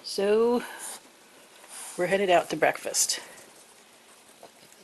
So, we're headed out to breakfast.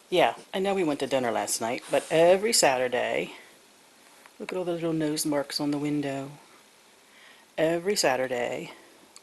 Yeah, I know we went to dinner last night, but every Saturday, look at all those little nose marks on the window. Every Saturday,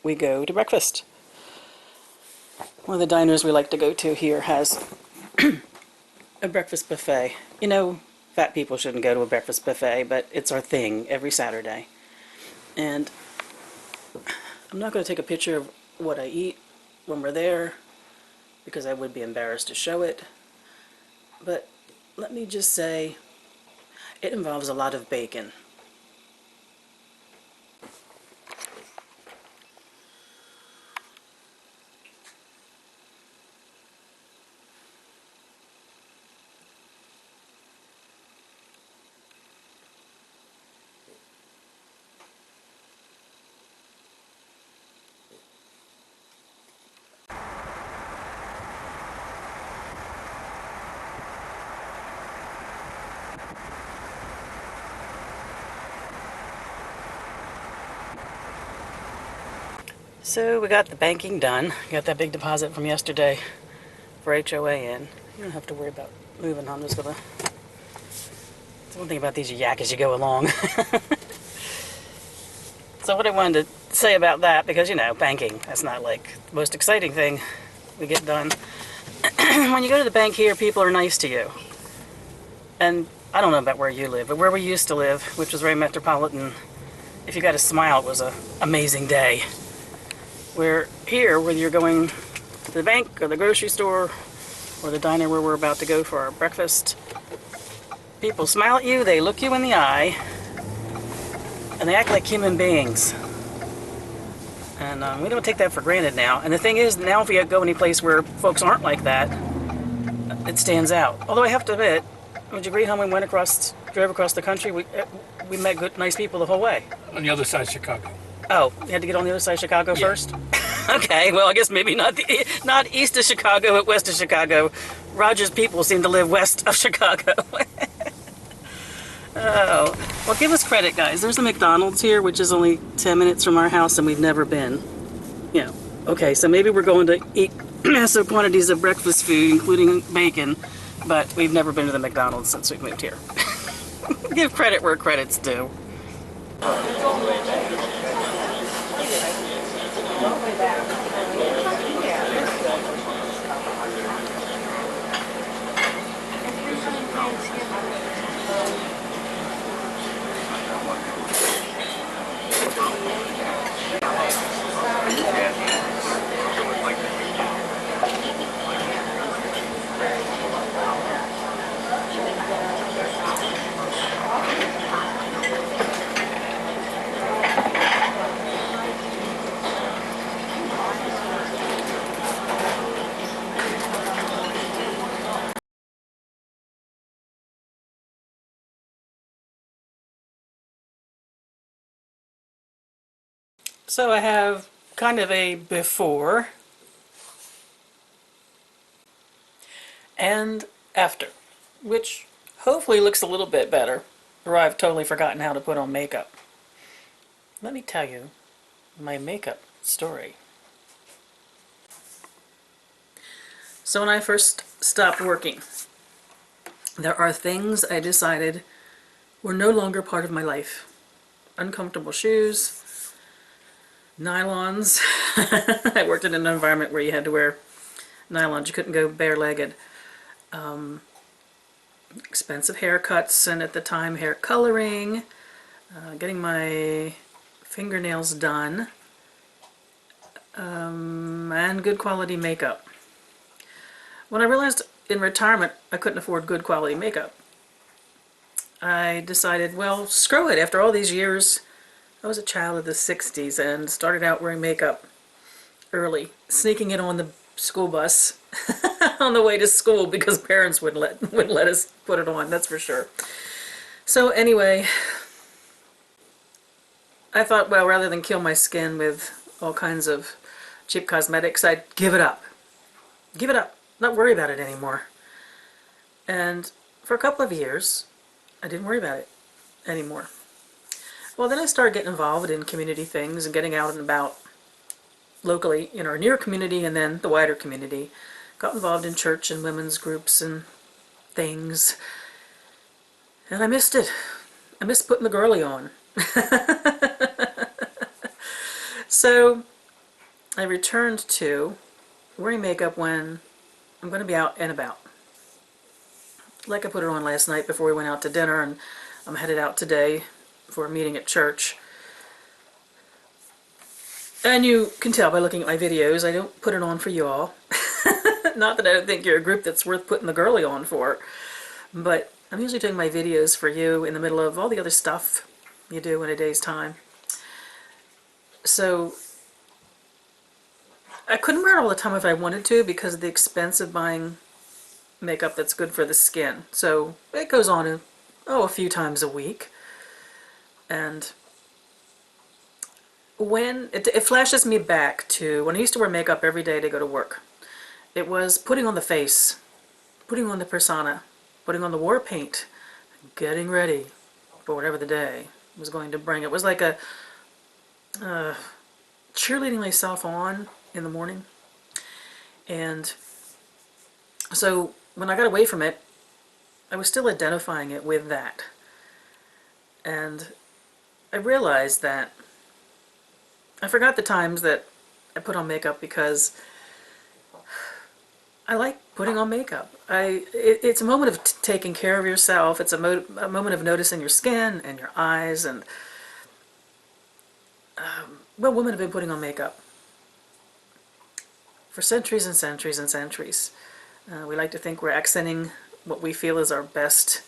we go to breakfast. One of the diners we like to go to here has a breakfast buffet. You know, fat people shouldn't go to a breakfast buffet, but it's our thing every Saturday. And I'm not going to take a picture of what I eat when we're there because I would be embarrassed to show it. But let me just say, it involves a lot of bacon. So we got the banking done. Got that big deposit from yesterday for HOA in. You don't have to worry about moving. I'm just gonna. It's one thing about these, you yak as you go along. So what I wanted to say about that, because you know, banking, that's not like the most exciting thing we get done. When you go to the bank here, people are nice to you. And I don't know about where you live, but where we used to live, which was very metropolitan, if you got a smile, it was an amazing day. Where here, whether you're going to the bank or the grocery store or the diner where we're about to go for our breakfast, people smile at you, they look you in the eye, and they act like human beings. And we don't take that for granted now. And the thing is, now if we go any place where folks aren't like that, it stands out. Although I have to admit, would you agree how we drove across the country, we met good, nice people the whole way? On the other side of Chicago. Oh, you had to get on the other side of Chicago Yeah. first? Okay, well, I guess maybe not east of Chicago, but west of Chicago. Roger's people seem to live west of Chicago. Oh, well, give us credit, guys. There's a McDonald's here, which is only 10 minutes from our house, and we've never been. You know, okay, so maybe we're going to eat massive quantities of breakfast food, including bacon, but we've never been to the McDonald's since we moved here. Give credit where credit's due. So I have kind of a before and after, which hopefully looks a little bit better, or I've totally forgotten how to put on makeup. Let me tell you my makeup story. So when I first stopped working, there are things I decided were no longer part of my life. Uncomfortable shoes, nylons. I worked in an environment where you had to wear nylons. You couldn't go bare-legged. Expensive haircuts, and at the time hair coloring, getting my fingernails done, and good quality makeup. When I realized in retirement I couldn't afford good quality makeup, I decided, well, screw it. After all these years, I was a child of the 60s and started out wearing makeup early, sneaking it on the school bus on the way to school because parents wouldn't let us put it on, that's for sure. So anyway, I thought, well, rather than kill my skin with all kinds of cheap cosmetics, I'd give it up. Give it up. Not worry about it anymore. And for a couple of years, I didn't worry about it anymore. Well, then I started getting involved in community things and getting out and about locally in our near community and then the wider community. Got involved in church and women's groups and things. And I missed it. I missed putting the girly on. So I returned to wearing makeup when I'm going to be out and about. Like I put it on last night before we went out to dinner, and I'm headed out today for a meeting at church. And you can tell by looking at my videos, I don't put it on for you all. Not that I don't think you're a group that's worth putting the girly on for, but I'm usually doing my videos for you in the middle of all the other stuff you do in a day's time. So I couldn't wear it all the time if I wanted to because of the expense of buying makeup that's good for the skin. So it goes on a few times a week. And when it flashes me back to when I used to wear makeup every day to go to work. It was putting on the face, putting on the persona, putting on the war paint, getting ready for whatever the day was going to bring. It was like a cheerleading myself on in the morning. And so when I got away from it, I was still identifying it with that. And I realized that I forgot the times that I put on makeup because I like putting on makeup. It's a moment of taking care of yourself. It's a moment of noticing your skin and your eyes. And well, women have been putting on makeup for centuries and centuries and centuries. We like to think we're accenting what we feel is our best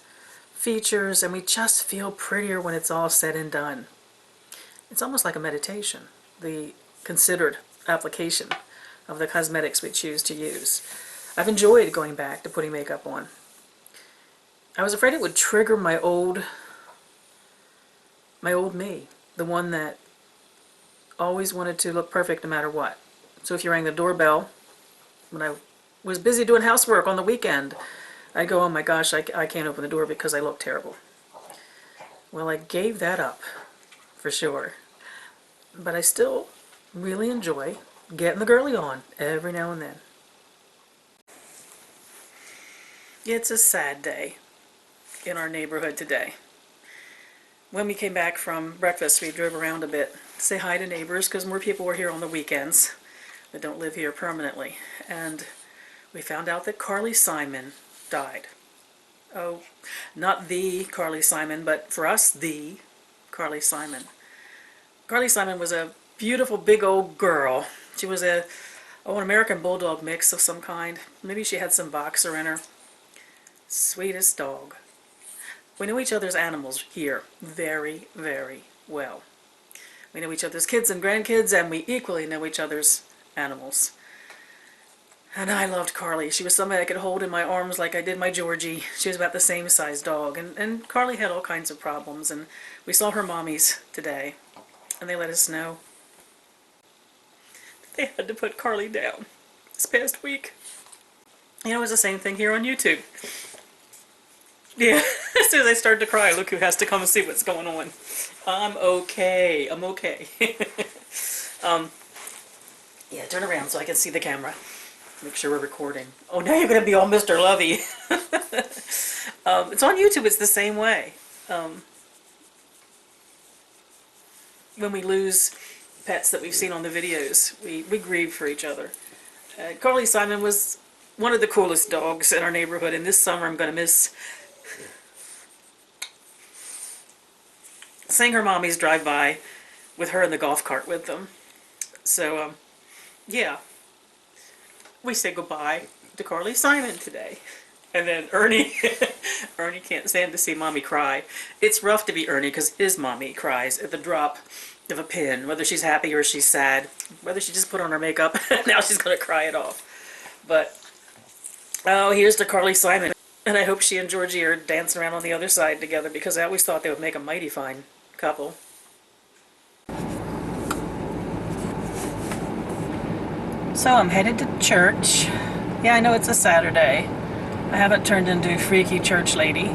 features, and we just feel prettier when it's all said and done. It's almost like a meditation, the considered application of the cosmetics we choose to use. I've enjoyed going back to putting makeup on. I was afraid it would trigger my old me, the one that always wanted to look perfect no matter what. So if you rang the doorbell, when I was busy doing housework on the weekend, I'd go, oh my gosh, I can't open the door because I look terrible. Well, I gave that up, for sure. But I still really enjoy getting the girly on every now and then. It's a sad day in our neighborhood today. When we came back from breakfast, we drove around a bit to say hi to neighbors because more people were here on the weekends that don't live here permanently. And we found out that Carly Simon died. Oh, not the Carly Simon, but for us, the Carly Simon. Carly Simon was a beautiful big old girl. She was an American Bulldog mix of some kind. Maybe she had some boxer in her. Sweetest dog. We know each other's animals here very, very well. We know each other's kids and grandkids, and we equally know each other's animals. And I loved Carly. She was somebody I could hold in my arms like I did my Georgie. She was about the same size dog. And Carly had all kinds of problems. And we saw her mommies today. And they let us know they had to put Carly down this past week. You know, it was the same thing here on YouTube. Yeah, as soon as I started to cry, look who has to come and see what's going on. I'm okay. I'm okay. Yeah, turn around so I can see the camera. Make sure we're recording. Oh, now you're going to be all Mr. Lovey. It's on YouTube. It's the same way. When we lose pets that we've seen on the videos, we grieve for each other. Carly Simon was one of the coolest dogs in our neighborhood, and this summer I'm going to miss seeing her mommies drive by with her in the golf cart with them. So, yeah. We say goodbye to Carly Simon today. And then Ernie, Ernie can't stand to see Mommy cry. It's rough to be Ernie because his mommy cries at the drop of a pin, whether she's happy or she's sad, whether she just put on her makeup, now she's going to cry it off. But, oh, here's to Carly Simon. And I hope she and Georgie are dancing around on the other side together because I always thought they would make a mighty fine couple. So I'm headed to church. Yeah, I know it's a Saturday. I haven't turned into freaky church lady.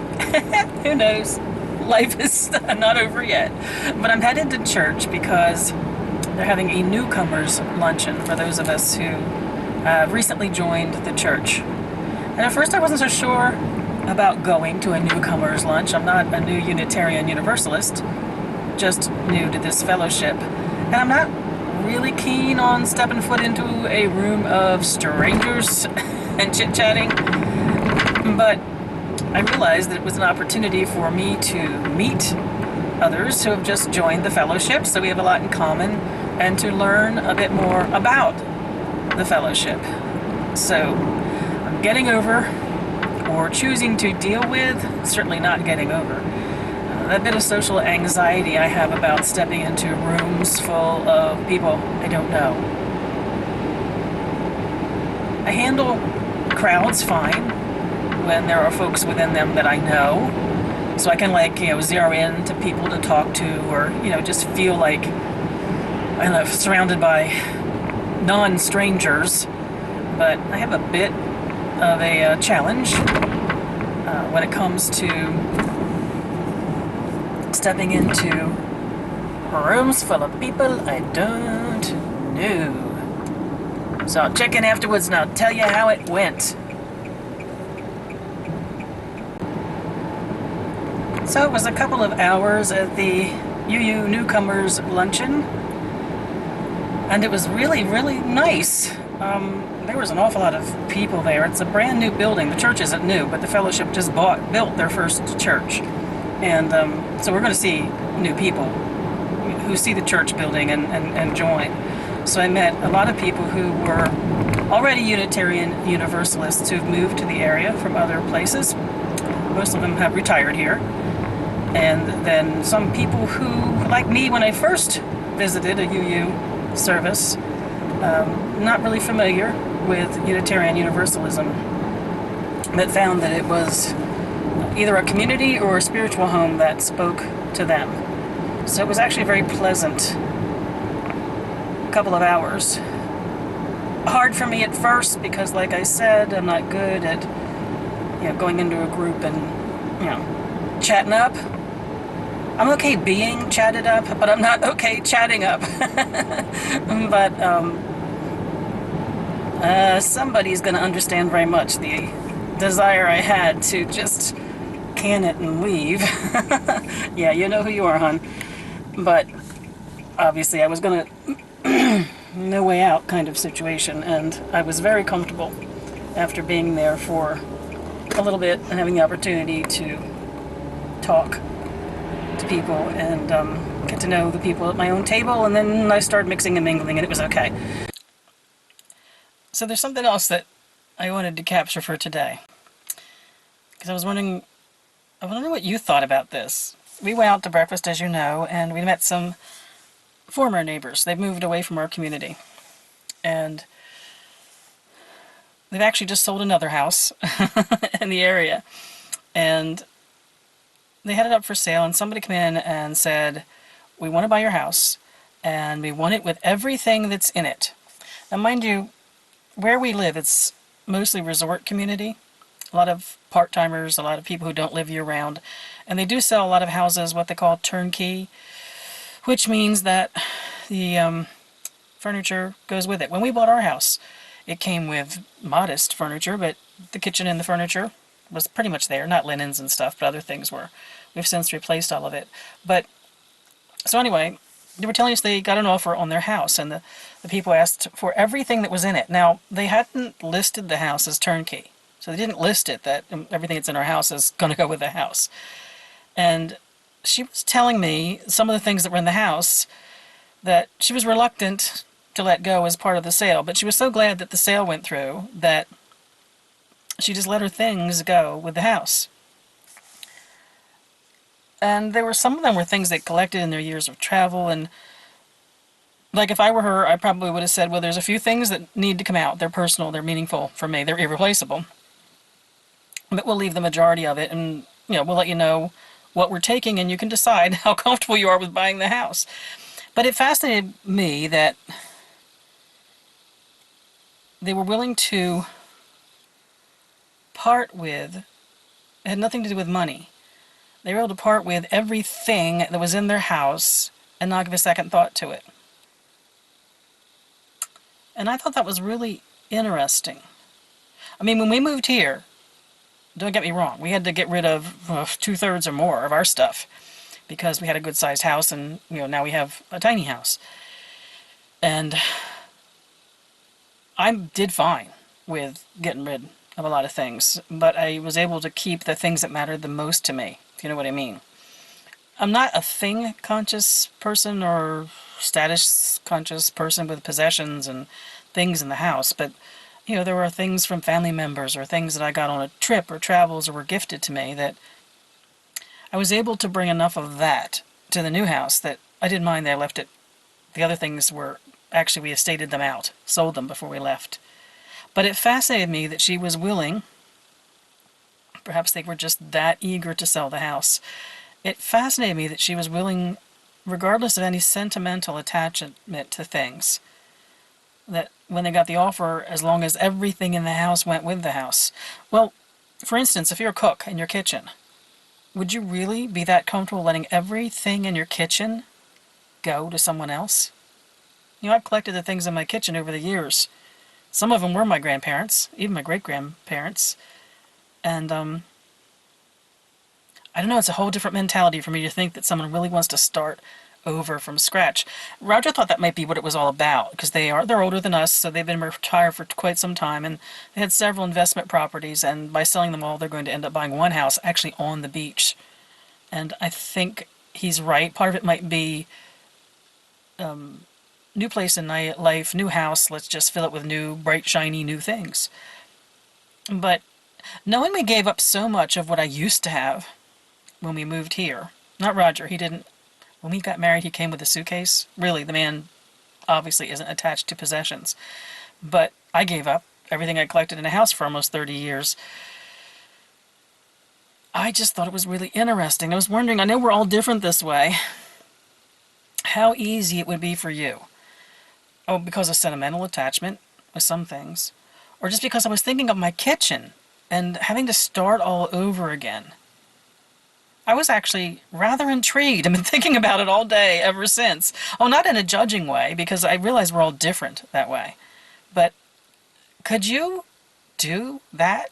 Who knows? Life is not over yet. But I'm headed to church because they're having a newcomers luncheon for those of us who recently joined the church. And at first I wasn't so sure about going to a newcomers lunch. I'm not a new Unitarian Universalist, just new to this fellowship. And I'm not really keen on stepping foot into a room of strangers and chit-chatting. But I realized that it was an opportunity for me to meet others who have just joined the fellowship, so we have a lot in common, and to learn a bit more about the fellowship. So I'm getting over, or choosing to deal with, certainly not getting over, that bit of social anxiety I have about stepping into rooms full of people I don't know. I handle crowds fine when there are folks within them that I know, so I can zero in to people to talk to, or just feel like I'm surrounded by non-strangers. But I have a bit of a challenge when it comes to stepping into rooms full of people I don't know. So I'll check in afterwards and I'll tell you how it went. So it was a couple of hours at the UU Newcomers Luncheon, and it was really, really nice. There was an awful lot of people there. It's a brand new building. The church isn't new, but the fellowship just built their first church. And so we're going to see new people who see the church building and join. So I met a lot of people who were already Unitarian Universalists who've moved to the area from other places. Most of them have retired here. And then some people who, like me when I first visited a UU service, not really familiar with Unitarian Universalism, but found that it was either a community or a spiritual home that spoke to them. So it was actually a very pleasant couple of hours. Hard for me at first because, like I said, I'm not good at going into a group and chatting up. I'm okay being chatted up, but I'm not okay chatting up. But somebody's going to understand very much the desire I had to just can it and leave. Yeah, you know who you are, hon. But obviously I was going to no way out kind of situation, and I was very comfortable after being there for a little bit and having the opportunity to talk to people and get to know the people at my own table, and then I started mixing and mingling, and it was okay. So there's something else that I wanted to capture for today, because I was wondering what you thought about this. We went out to breakfast, as you know, and we met some former neighbors. They've moved away from our community, and they've actually just sold another house in the area, and they had it up for sale, and somebody came in and said, "We want to buy your house, and we want it with everything that's in it." Now, mind you, where we live, it's mostly resort community. A lot of part-timers, a lot of people who don't live year-round, and they do sell a lot of houses, what they call turnkey, which means that the furniture goes with it. When we bought our house, it came with modest furniture, but the kitchen and the furniture was pretty much there. Not linens and stuff, but other things were. We've since replaced all of it. But, so anyway, they were telling us they got an offer on their house, and the people asked for everything that was in it. Now, they hadn't listed the house as turnkey, so they didn't list it that everything that's in our house is going to go with the house. And she was telling me some of the things that were in the house that she was reluctant to let go as part of the sale, but she was so glad that the sale went through that she just let her things go with the house. And some of them were things they collected in their years of travel, and like if I were her, I probably would have said, well, there's a few things that need to come out. They're personal, they're meaningful for me, they're irreplaceable. But we'll leave the majority of it, and we'll let you know what we're taking, and you can decide how comfortable you are with buying the house. But it fascinated me that they were willing to part with, it had nothing to do with money. They were able to part with everything that was in their house and not give a second thought to it. And I thought that was really interesting. I mean, when we moved here, don't get me wrong, we had to get rid of 2/3 or more of our stuff because we had a good sized house, and now we have a tiny house. And I did fine with getting rid of a lot of things, but I was able to keep the things that mattered the most to me, if you know what I mean. I'm not a thing conscious person or status conscious person with possessions and things in the house, but there were things from family members or things that I got on a trip or travels or were gifted to me that I was able to bring enough of that to the new house that I didn't mind that I left it. The other things were actually, we estated them out, sold them before we left. But it fascinated me that she was willing, perhaps they were just that eager to sell the house. It fascinated me that she was willing, regardless of any sentimental attachment to things, that when they got the offer, as long as everything in the house went with the house. Well, for instance, if you're a cook in your kitchen, would you really be that comfortable letting everything in your kitchen go to someone else? I've collected the things in my kitchen over the years. Some of them were my grandparents, even my great-grandparents. And, I don't know, it's a whole different mentality for me to think that someone really wants to start over from scratch. Roger thought that might be what it was all about, because they're older than us, so they've been retired for quite some time, and they had several investment properties, and by selling them all, they're going to end up buying one house actually on the beach. And I think he's right. Part of it might be new place in life, new house, let's just fill it with new, bright, shiny, new things. But knowing we gave up so much of what I used to have when we moved here, not Roger, he didn't, when we got married, he came with a suitcase. Really, the man obviously isn't attached to possessions. But I gave up everything I collected in a house for almost 30 years. I just thought it was really interesting. I was wondering, I know we're all different this way, how easy it would be for you. Oh, because of sentimental attachment with some things. Or just because I was thinking of my kitchen and having to start all over again. I was actually rather intrigued. I've been thinking about it all day ever since. Oh, not in a judging way, because I realize we're all different that way. But could you do that?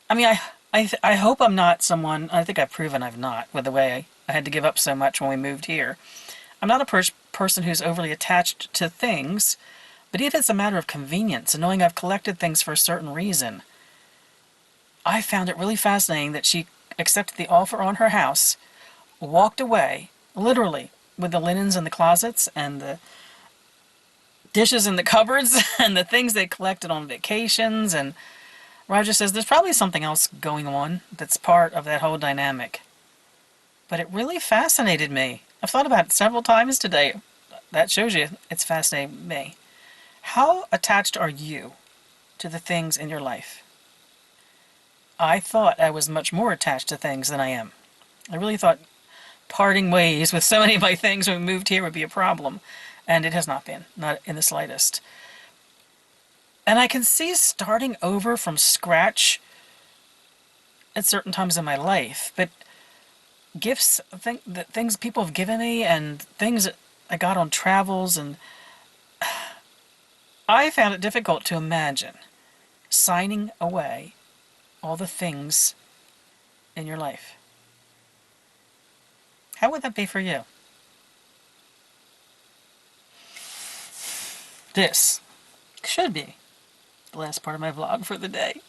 I mean, I hope I'm not someone, I think I've proven I've not, with the way I had to give up so much when we moved here. I'm not a person who's overly attached to things, but if it's a matter of convenience and knowing I've collected things for a certain reason, I found it really fascinating that she accepted the offer on her house, walked away, literally, with the linens in the closets and the dishes in the cupboards and the things they collected on vacations. And Roger says there's probably something else going on that's part of that whole dynamic. But it really fascinated me. I've thought about it several times today. That shows you it's fascinating me. How attached are you to the things in your life? I thought I was much more attached to things than I am. I really thought parting ways with so many of my things when we moved here would be a problem. And it has not been, not in the slightest. And I can see starting over from scratch at certain times in my life. But gifts, things people have given me and things that I got on travels, and I found it difficult to imagine signing away all the things in your life. How would that be for you? This should be the last part of my vlog for the day.